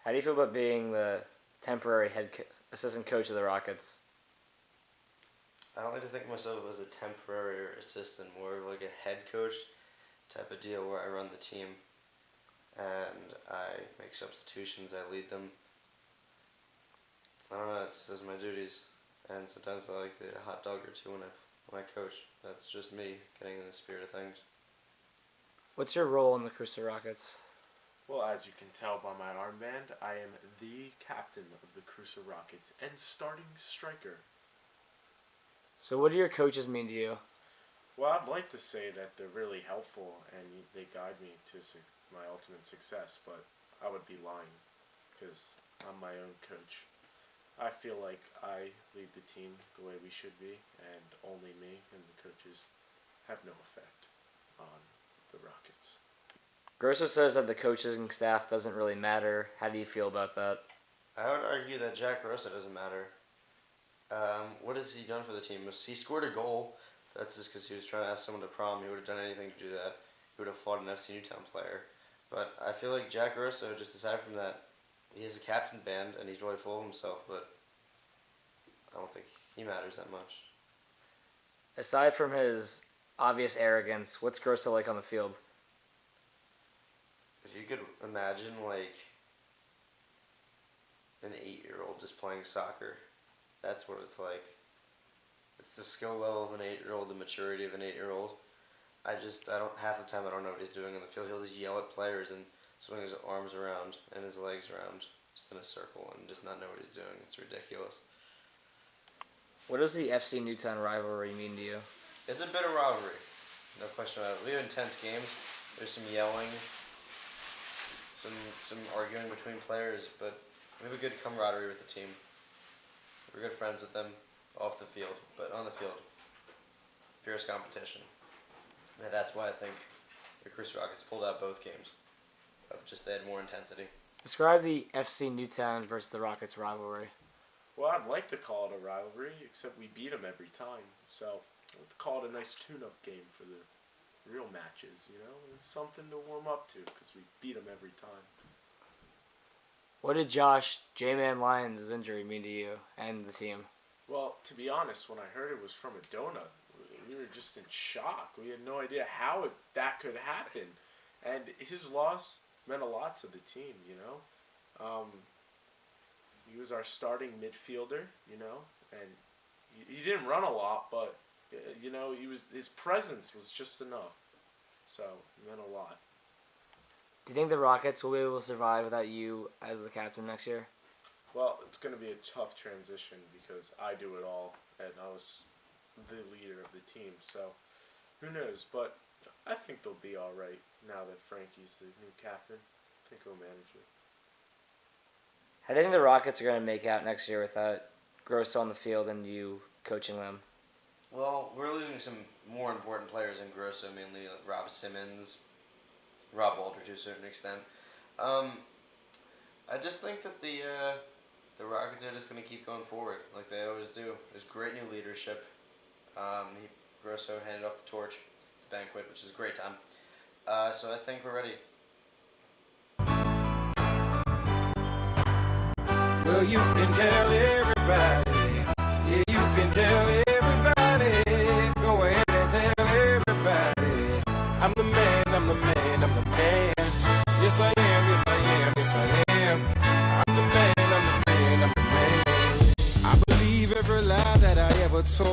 How do you feel about being the temporary assistant coach of the Rockets? I don't like to think of myself as a temporary assistant, more of like a head coach type of deal where I run the team and I make substitutions, I lead them. I don't know, it's just my duties, and sometimes I like to eat a hot dog or two when I coach. That's just me getting in the spirit of things. What's your role in the Crusoe Rockets? Well, as you can tell by my armband, I am the captain of the Crusoe Rockets and starting striker. So what do your coaches mean to you? Well, I'd like to say that they're really helpful and they guide me to my ultimate success, but I would be lying because I'm my own coach. I feel like I lead the team the way we should be, and only me and the coaches have no effect on the Rockets. Grosso says that the coaching staff doesn't really matter. How do you feel about that? I would argue that Jack Rosa doesn't matter. What has he done for the team? He scored a goal. That's just because he was trying to ask someone to prom. He would have done anything to do that. He would have fought an FC Newtown player. But I feel like Jack Rosa, just aside from that, he has a captain band and he's really full of himself, but I don't think he matters that much. Aside from his obvious arrogance, what's Grosso like on the field? If you could imagine, like, an 8-year-old just playing soccer, that's what it's like. It's the skill level of an 8-year-old, the maturity of an 8-year-old. Half the time I don't know what he's doing on the field. He'll just yell at players and swing his arms around and his legs around just in a circle and just not know what he's doing. It's ridiculous. What does the FC Newtown rivalry mean to you? It's a bit of rivalry, no question about it. We have intense games. There's some yelling, some arguing between players, but we have a good camaraderie with the team. We're good friends with them off the field, but on the field, fierce competition. And that's why I think the Crusoe Rockets pulled out both games. Just they had more intensity. Describe the FC Newtown versus the Rockets rivalry. Well, I'd like to call it a rivalry, except we beat them every time. So I would call it a nice tune-up game for the real matches, you know? It's something to warm up to because we beat them every time. What did Josh J-Man Lyons' injury mean to you and the team? Well, to be honest, when I heard it was from a donut, we were just in shock. We had no idea how that could happen. And his loss meant a lot to the team, you know? He was our starting midfielder, you know? And he didn't run a lot, but, you know, his presence was just enough. So, it meant a lot. Do you think the Rockets will be able to survive without you as the captain next year? Well, it's going to be a tough transition because I do it all, and I was the leader of the team. So, who knows? But I think they'll be all right now that Frankie's the new captain. I think he'll manage it. How do you think the Rockets are going to make out next year without Grosso on the field and you coaching them? Well, we're losing some more important players in Grosso, mainly Rob Simmons, Rob Walter to a certain extent. I just think that the Rockets are just going to keep going forward like they always do. There's great new leadership. Grosso handed off the torch at the banquet, which is a great time. So I think we're ready. Well, you can tell everybody. Yeah, you can tell everybody. Go ahead and tell everybody. I'm the man, I'm the man, I'm the man. Yes, I am, yes, I am, yes, I am. I'm the man, I'm the man, I'm the man. I believe every lie that I ever told.